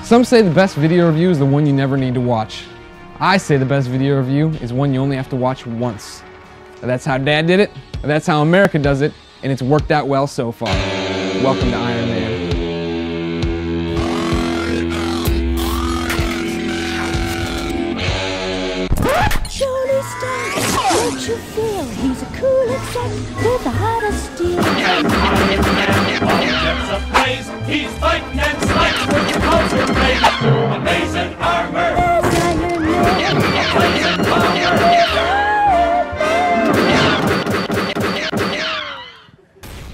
Some say the best video review is the one you never need to watch. I say the best video review is one you only have to watch once. That's how Dad did it, that's how America does it, and it's worked out well so far. Welcome to Iron Man. Johnny Stark, what you feel? He's a cool exec with a heart of steel. All jets ablaze, he's fighting and slicing with the culture blade. Amazing armor, There's Iron Man. blazing power.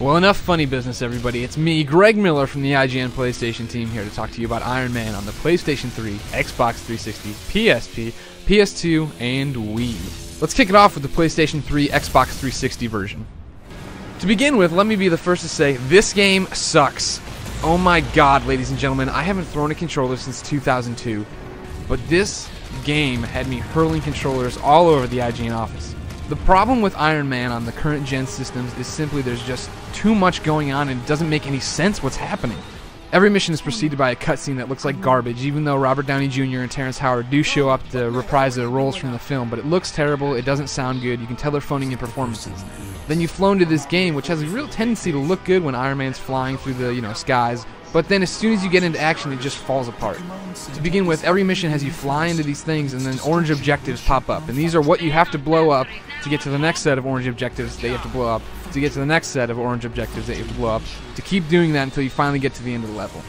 Well, enough funny business, everybody. It's me, Greg Miller from the IGN PlayStation team, here to talk to you about Iron Man on the PlayStation 3, Xbox 360, PSP, PS2, and Wii. Let's kick it off with the PlayStation 3, Xbox 360 version. To begin with, let me be the first to say, this game sucks. Oh my god, ladies and gentlemen, I haven't thrown a controller since 2002, but this game had me hurling controllers all over the IGN office. The problem with Iron Man on the current gen systems is simply there's just too much going on and it doesn't make any sense what's happening. Every mission is preceded by a cutscene that looks like garbage, even though Robert Downey Jr. and Terrence Howard do show up to reprise their roles from the film, but it looks terrible, it doesn't sound good, you can tell they're phoning in performances. Then you've flown to this game, which has a real tendency to look good when Iron Man's flying through the, skies, but then as soon as you get into action, it just falls apart. To begin with, every mission has you fly into these things and then orange objectives pop up, and these are what you have to blow up to get to the next set of orange objectives that you have to blow up, to get to the next set of orange objectives that you have to blow up, to keep doing that until you finally get to the end of the level.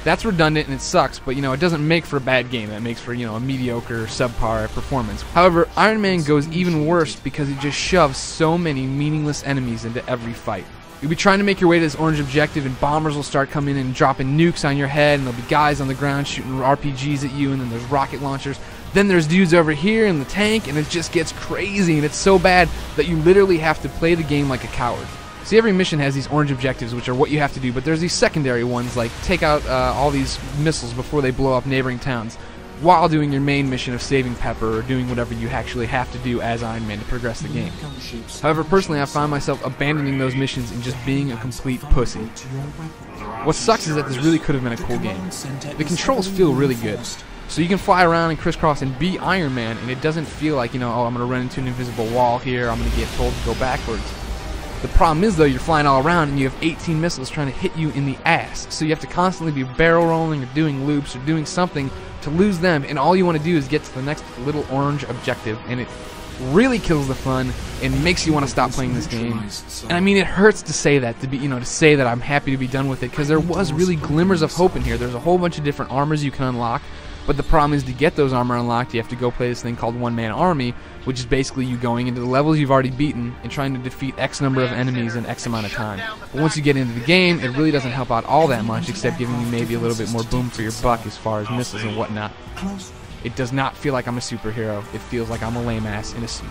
That's redundant and it sucks, but it doesn't make for a bad game. That makes for, a mediocre, subpar performance. However, Iron Man goes even worse because it just shoves so many meaningless enemies into every fight. You'll be trying to make your way to this orange objective and bombers will start coming in and dropping nukes on your head, and there'll be guys on the ground shooting RPGs at you, and then there's rocket launchers. Then there's dudes over here in the tank, and it just gets crazy, and it's so bad that you literally have to play the game like a coward. See, every mission has these orange objectives, which are what you have to do, but there's these secondary ones, like take out all these missiles before they blow up neighboring towns, while doing your main mission of saving Pepper or doing whatever you actually have to do as Iron Man to progress the game. However, personally, I find myself abandoning those missions and just being a complete pussy. What sucks is that this really could have been a cool game. The controls feel really good. So you can fly around and crisscross and be Iron Man, and it doesn't feel like, oh, I'm going to run into an invisible wall here, I'm going to get told to go backwards. The problem is, though, you're flying all around and you have 18 missiles trying to hit you in the ass, so you have to constantly be barrel rolling or doing loops or doing something to lose them, and all you want to do is get to the next little orange objective, and it really kills the fun and makes you want to stop playing this game. And I mean, it hurts to say that, to say that I'm happy to be done with it, because there was really glimmers of hope in here. There's a whole bunch of different armors you can unlock, but the problem is, to get those armor unlocked, you have to go play this thing called One Man Army, which is basically you going into the levels you've already beaten and trying to defeat X number of enemies in X amount of time. But once you get into the game, it really doesn't help out all that much, except giving you maybe a little bit more boom for your buck as far as missiles and whatnot. It does not feel like I'm a superhero. It feels like I'm a lame ass in a suit.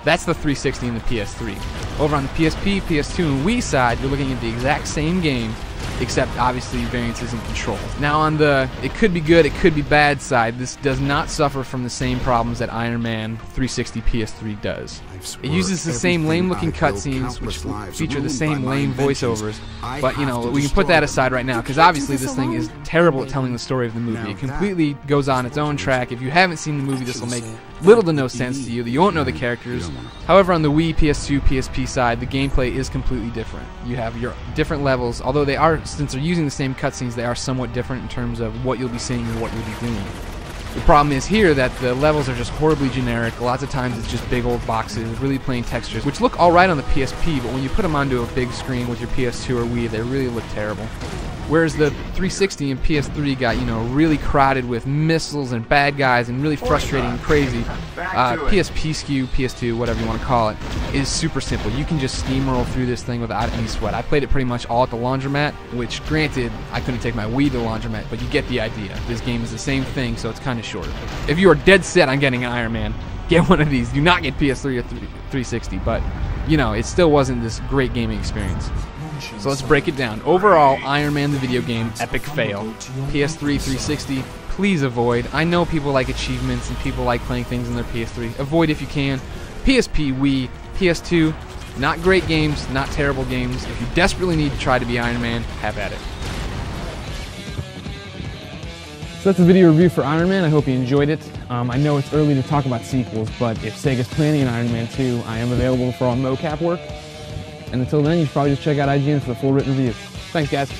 That's the 360 and the PS3. Over on the PSP, PS2, and Wii side, you're looking at the exact same game, except obviously variances in controls. Now on the it could be good, it could be bad side, this does not suffer from the same problems that Iron Man 360 PS3 does. It uses the same lame looking cutscenes, which feature the same lame voiceovers, but we can put that aside right now, because obviously this thing is terrible at telling the story of the movie. It completely goes on its own track. If you haven't seen the movie, this will make little to no sense to you. You won't know the characters. However, on the Wii, PS2, PSP side, the gameplay is completely different. You have your different levels, although they are, since they're using the same cutscenes, they are somewhat different in terms of what you'll be seeing and what you'll be doing. The problem is here that the levels are just horribly generic. Lots of times it's just big old boxes, really plain textures, which look alright on the PSP, but when you put them onto a big screen with your PS2 or Wii, they really look terrible. Whereas the 360 and PS3 got, really crowded with missiles and bad guys and really frustrating and crazy. PSP SKU, PS2, whatever you want to call it, is super simple. You can just steamroll through this thing without any sweat. I played it pretty much all at the laundromat, which, granted, I couldn't take my Wii to the laundromat, but you get the idea. This game is the same thing, so it's kind of short. If you are dead set on getting an Iron Man, get one of these. Do not get PS3 or 360, but, it still wasn't this great gaming experience. So let's break it down. Overall, Iron Man the video game, epic fail. PS3, 360, please avoid. I know people like achievements and people like playing things in their PS3. Avoid if you can. PSP, Wii, PS2, not great games, not terrible games. If you desperately need to try to be Iron Man, have at it. So that's the video review for Iron Man. I hope you enjoyed it. I know it's early to talk about sequels, but if Sega's planning an Iron Man 2, I am available for all mocap work. And until then, you should probably just check out IGN for the full written review. Thanks, guys.